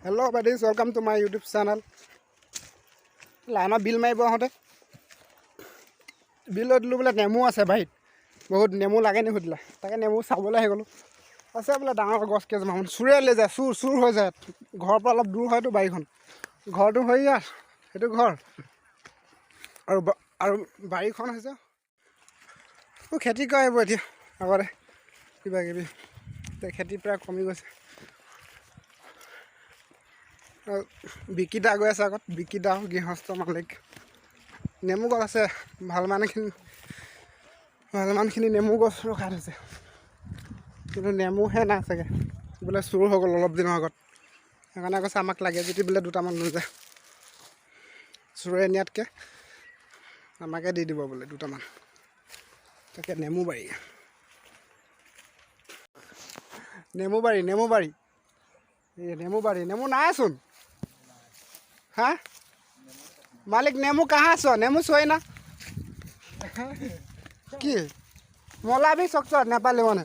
Hello buddies, welcome to my YouTube channel. Lana bill mai bohote. Bill odlu bole nemu ase bhai. Bahut nemu lage ni hudla. Take nemu sabole he golo. Ase bole dangor gos ke jama sure le ja sur ho ja. Ghor pa olop dur hoy to bari khon. Ghor to hoy ya. Etu ghor. Aru bari khon hoise. O kheti koi bo etia. Agore kiba kibi. Te kheti pra komi gose. বিকিটা গৈ আছে আগত বিকিটা গৃহস্থ মালিক নেমু গছ আছে ভালমানখিনি নেমু গছ ৰখা হৈছে কিন্তু নেমুহে নাই চাগে বোলে চুৰ হৈ গ'ল অলপ দিনৰ আগত সেইকাৰণে কৈছে আমাক লাগে যদি বোলে দুটামান লৈ যায় চুৰে নিয়াতকৈ আমাকে দি দিব বোলে দুটামান তাকে নেমু বাৰী নেমু নাইচোন हाँ मालिक नेमू कहाँ सो नेमू सोई ना कि मला भी सक्छ नेपाली भने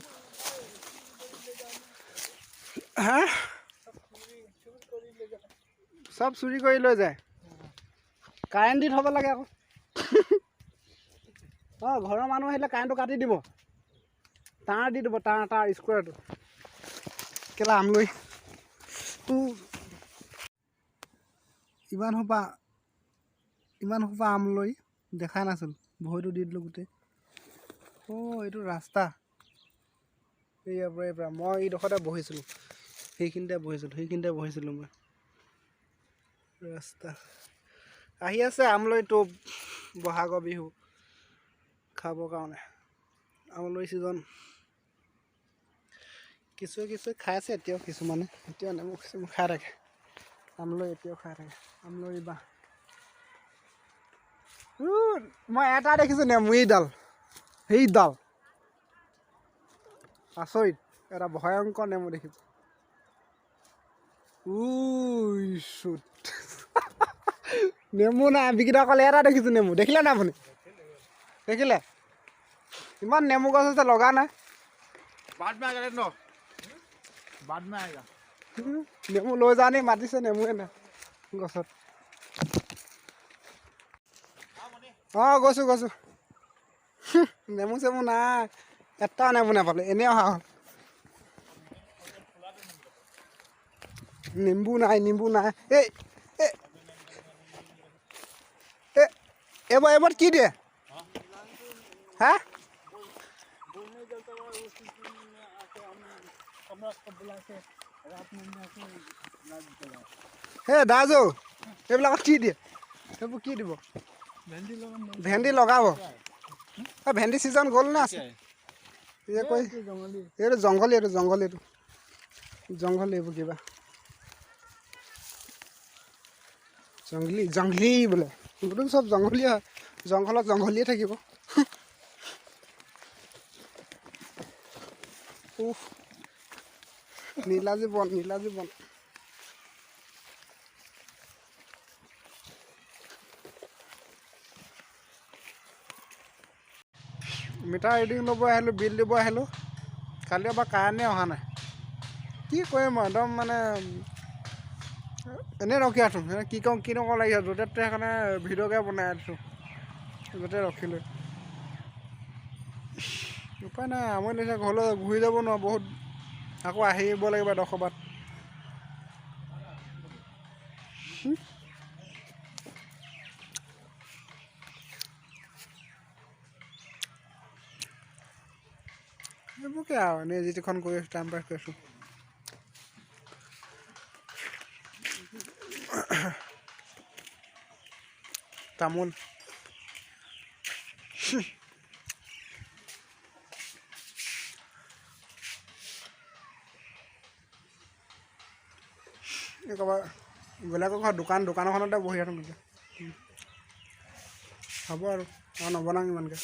हाँ सब चुरी কৰি লৈ যায় কাৰেণ্ট দি থব লাগে আকৌ ঘৰৰ মানুহ আহিলে কাৰেণ্টটো কাটি দিব তাঁৰ দি দিব তাঁৰ স্কুৱাৰটো কেলা আমলৈ ইমান সোপা আম লৈ দেখা নাছিল ভয়টো দি দিলোঁ গোটেই এইটো ৰাস্তা ইয়াৰ পৰা মই এইডোখৰতে বহিছিলোঁ সেইখিনিতে বহিছিলোঁ মই ৰাস্তা আহি আছে আমলৈ টোপ বহাগৰ বিহু খাবৰ কাৰণে আমলৈ ছিজন কিছু খাই আছে এতিয়াও কিছুমানে এতিয়াও নেমু খাই থাকে আমলৈ এতিয়াও খাই থাকে আমলৈ বাহ মই এটা দেখিছোঁ নেমু এইডাল সেইডাল আচৰিত এটা ভয়ংকৰ নেমু দেখিছোঁ নেমু নাই বিকিটা অকল এটা দেখিছোঁ নেমু দেখিলে না আপুনি দেখিলে ইমান নেমু গছ আছে লগা নাই নেমু লৈ যা নি মাতিছে নেমুৱে নাই গছত গৈছোঁ নেমু চেমু নাই এটা নেমু নাপালোঁ এনেই অহা হ'ল নিম্বু নাই এইবাৰ কি দিয়ে হা দাজু এইবিলাকত কি দিয়ে সেইবোৰ কি দিব ভেন্দি লগাব ভেন্দি ছিজন গ'ল নে আছে এইটো জংঘলী এইবোৰ কিবা জংঘলী বোলে এইবোৰতো চব জংঘলী হয় জংঘলত জংঘলীয়ে থাকিব নীলাজী বন মিটাৰ ৰিডিং ল'ব আহিলোঁ বিল দিব আহিলোঁ কালি এবাৰ কাৰেণ্টে অহা নাই কি কৰিম মই একদম মানে এনেই ৰখি আছোঁ কি নকওঁ লাগি আছোঁ য'তে সেইকাৰণে ভিডিঅ'কে বনাই আছোঁ য'তে ৰখিলোঁ উপায় নাই আমনি লাগিছে ঘৰলৈ ঘূৰি যাব নোৱাৰোঁ বহুত আকৌ আহিব লাগিব এডোখৰবাত এইবোৰকে আৰু এনেই যিখন কৰি আছোঁ টাইম পাছ কৰি আছোঁ তামোল ক'ৰবাত বেলেগৰ ঘৰত দোকানখনতে বহি আছোঁ হ'ব আৰু নবনাওঁ ইমানকৈ